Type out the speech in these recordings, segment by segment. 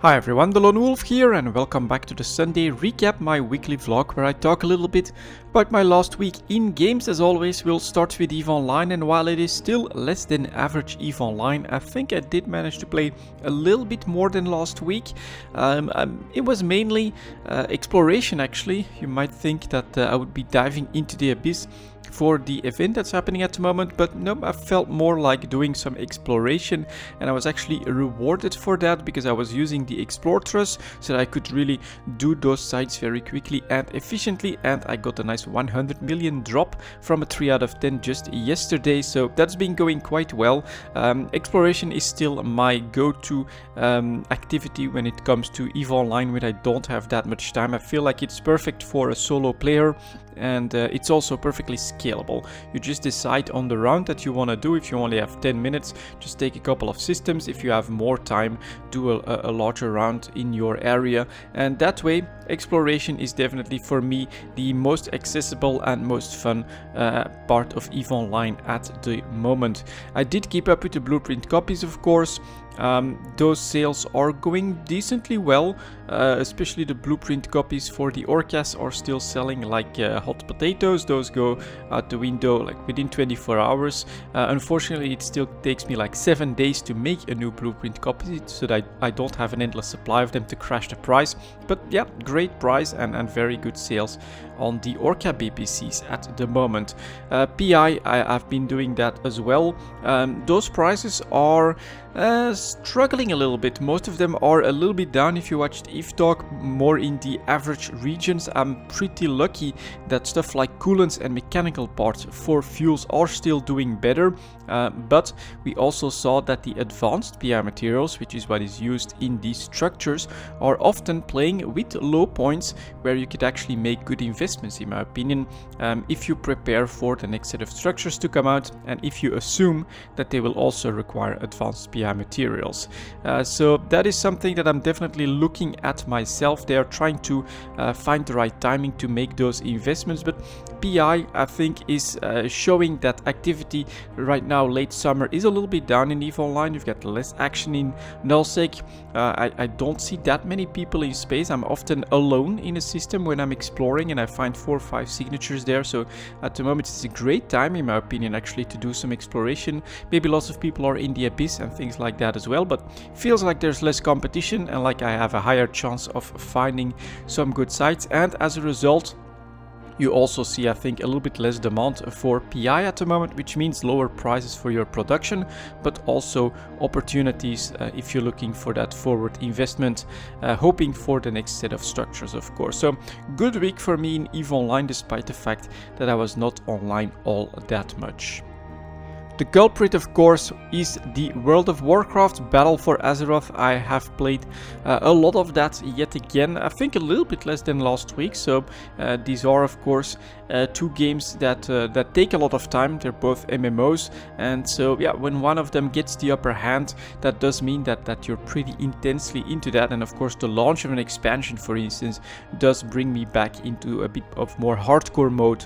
Hi everyone, delonewolf here and welcome back to the Sunday recap, my weekly vlog where I talk a little bit about my last week in games. As always, we'll start with EVE Online, and while it is still less than average EVE Online, I think I did manage to play a little bit more than last week. It was mainly exploration actually. You might think that I would be diving into the abyss for the event that's happening at the moment, but no, I felt more like doing some exploration, and I was actually rewarded for that because I was using the explore thrust so that I could really do those sites very quickly and efficiently, and I got a nice 100 million drop from a 3 out of 10 just yesterday, so that's been going quite well. Exploration is still my go-to activity when it comes to EVE Online when I don't have that much time. I feel like it's perfect for a solo player, and it's also perfectly scalable. You just decide on the round that you want to do. If you only have 10 minutes, just take a couple of systems. If you have more time, do a larger round in your area, and that way exploration is definitely for me the most accessible and most fun part of EVE Online at the moment. I did keep up with the blueprint copies, of course. Those sales are going decently well, especially the blueprint copies for the Orcas are still selling like hot potatoes. Those go out the window like within 24 hours. Unfortunately, it still takes me like 7 days to make a new blueprint copy, so that I don't have an endless supply of them to crash the price. But yeah, great price and very good sales on the Orca BPCs at the moment. PI, I've been doing that as well. Those prices are struggling a little bit. Most of them are a little bit down. If you watched EVE Talk, more in the average regions. I'm pretty lucky that stuff like coolants and mechanical parts for fuels are still doing better, but we also saw that the advanced PI materials, which is what is used in these structures, are often playing with low points where you could actually make good investments, in my opinion, if you prepare for the next set of structures to come out and if you assume that they will also require advanced PI materials. So that is something that I'm definitely looking at myself. They are trying to find the right timing to make those investments, but PI I think is showing that activity right now. Late summer is a little bit down in EVE Online. You've got less action in nullsec. I don't see that many people in space. I'm often alone in a system when I'm exploring, and I find 4 or 5 signatures there. So at the moment it's a great time, in my opinion, actually to do some exploration. Maybe lots of people are in the abyss and things like that as well, but feels like there's less competition and like I have a higher chance of finding some good sites, and as a result you also see, I think, a little bit less demand for PI at the moment, which means lower prices for your production, but also opportunities if you're looking for that forward investment, hoping for the next set of structures, of course. So good week for me in EVE Online, despite the fact that I was not online all that much. The culprit, of course, is the World of Warcraft Battle for Azeroth. I have played a lot of that yet again. I think a little bit less than last week. So these are, of course, 2 games that take a lot of time. They're both MMOs, and so yeah, when one of them gets the upper hand, that does mean that you're pretty intensely into that. And of course, the launch of an expansion, for instance, does bring me back into a bit of more hardcore mode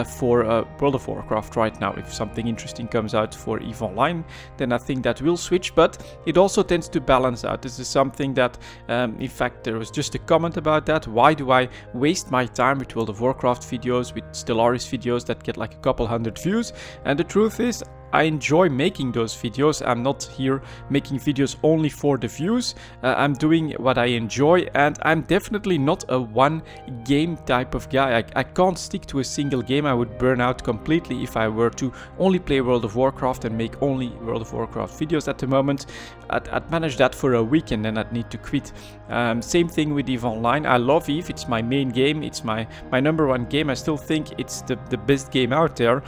for World of Warcraft right now. If something interesting comes out for EVE Online, then I think that will switch, but it also tends to balance out. This is something that in fact there was just a comment about that. Why do I waste my time with World of Warcraft videos, with Stellaris videos that get like a couple hundred views? And the truth is, I enjoy making those videos. I'm not here making videos only for the views. I'm doing what I enjoy, and I'm definitely not a one game type of guy. I can't stick to a single game. I would burn out completely if I were to only play World of Warcraft and make only World of Warcraft videos at the moment. I'd manage that for a week and then I'd need to quit. Same thing with EVE Online. I love EVE. It's my main game. It's my #1 game. I still think it's the best game out there,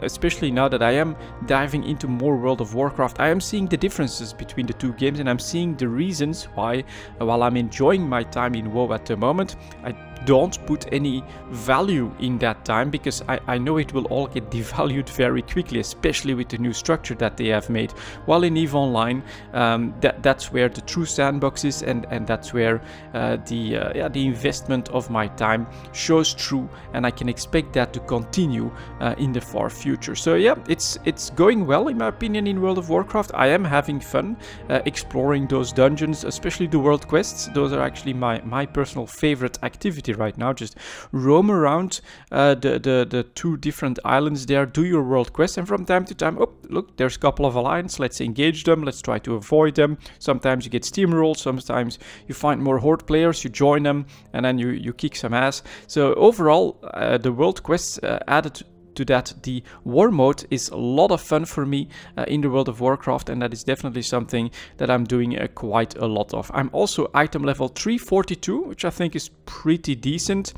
especially now that I am diving into more World of Warcraft. I am seeing the differences between the 2 games, and I'm seeing the reasons why, while I'm enjoying my time in WoW at the moment, I don't put any value in that time, because I know it will all get devalued very quickly, especially with the new structure that they have made. While in EVE Online, that's where the true sandbox is, and that's where the investment of my time shows true, and I can expect that to continue in the far future. So yeah, it's going well in my opinion in World of Warcraft. I am having fun exploring those dungeons, especially the world quests. Those are actually my personal favorite activity right now. Just roam around the 2 different islands there, do your world quests, and from time to time, oh look, there's a couple of alliance, let's engage them, let's try to avoid them. Sometimes you get steamrolled, sometimes you find more horde players, you join them, and then you kick some ass. So overall, the world quests added to that, the war mode is a lot of fun for me in the World of Warcraft, and that is definitely something that I'm doing quite a lot of. I'm also item level 342, which I think is pretty decent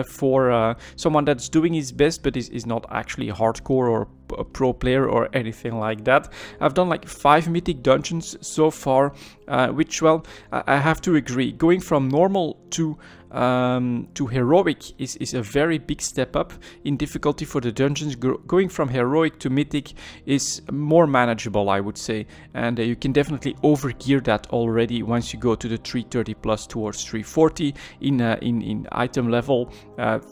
for someone that's doing his best but is not actually hardcore or a pro player or anything like that. I've done like 5 mythic dungeons so far, which, well, I have to agree, going from normal to heroic is a very big step up in difficulty for the dungeons. Going from heroic to mythic is more manageable, I would say, and you can definitely overgear that already once you go to the 330 plus towards 340 in item level.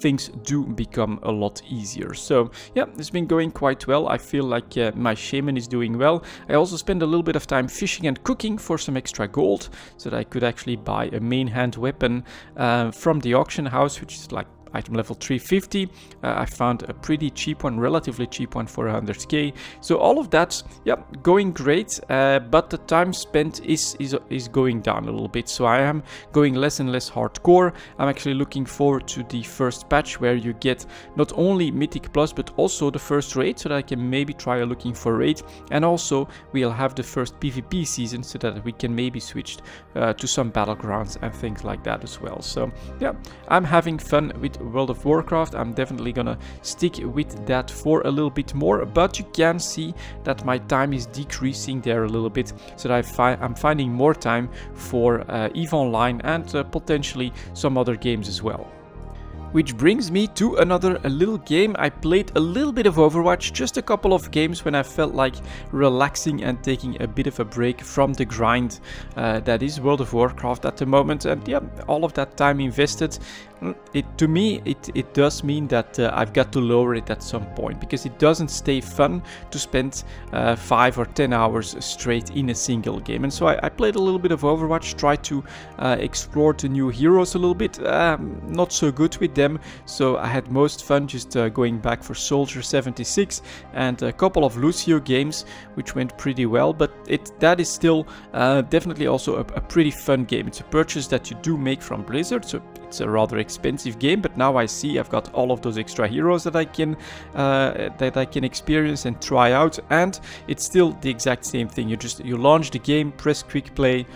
Things do become a lot easier. So yeah, it's been going quite well. I feel like my shaman is doing well. I also spend a little bit of time fishing and cooking for some extra gold, so that I could actually buy a main hand weapon from the auction house, which is like item level 350. I found a pretty cheap one, relatively cheap one for 100k. So all of that, yeah, going great, but the time spent is going down a little bit. So I am going less and less hardcore. I'm actually looking forward to the first patch where you get not only Mythic Plus but also the first raid, so that I can maybe try looking for raid, and also we'll have the first PvP season, so that we can maybe switch to some battlegrounds and things like that as well. So yeah, I'm having fun with World of Warcraft. I'm definitely gonna stick with that for a little bit more, but you can see that my time is decreasing there a little bit, so that I'm finding more time for EVE Online and potentially some other games as well. Which brings me to another little game. I played a little bit of Overwatch, just a couple of games when I felt like relaxing and taking a bit of a break from the grind that is World of Warcraft at the moment. And yeah, all of that time invested, to me it does mean that I've got to lower it at some point, because it doesn't stay fun to spend 5 or 10 hours straight in a single game. And so I played a little bit of Overwatch, tried to explore the new heroes a little bit. Not so good with them, so I had most fun just going back for Soldier 76 and a couple of Lucio games, which went pretty well. But that is still definitely also a pretty fun game. It's a purchase that you do make from Blizzard, so it's a rather expensive game, but now I see I've got all of those extra heroes that I can experience and try out, and it's still the exact same thing. You launch the game, press quick play,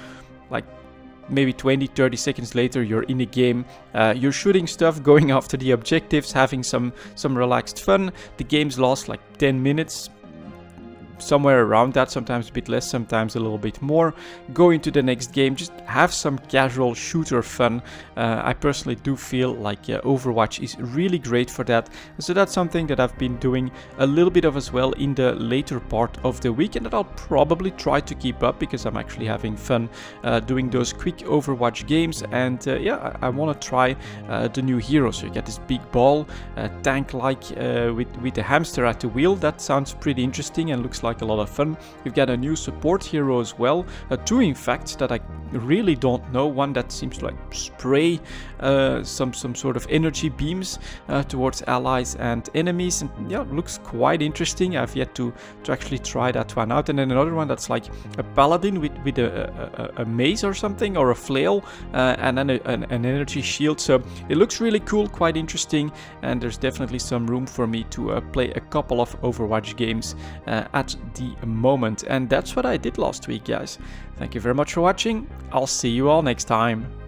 like maybe 20-30 seconds later you're in a game, you're shooting stuff, going after the objectives, having some relaxed fun. The games last like 10 minutes, somewhere around that, sometimes a bit less, sometimes a little bit more. Go into the next game, just have some casual shooter fun. I personally do feel like Overwatch is really great for that, so that's something that I've been doing a little bit of as well in the later part of the week, and that I'll probably try to keep up, because I'm actually having fun doing those quick Overwatch games. And yeah, I want to try the new hero. So you get this big ball, tank-like with the hamster at the wheel. That sounds pretty interesting and looks like a lot of fun. We've got a new support hero as well, 2 in fact, that I really don't know. One that seems to like spray some sort of energy beams towards allies and enemies, and yeah, looks quite interesting. I've yet to actually try that one out. And then another one that's like a paladin with a mace or something, or a flail, and then an energy shield. So it looks really cool, quite interesting, and there's definitely some room for me to play a couple of Overwatch games at the moment. And that's what I did last week, guys. Thank you very much for watching. I'll see you all next time.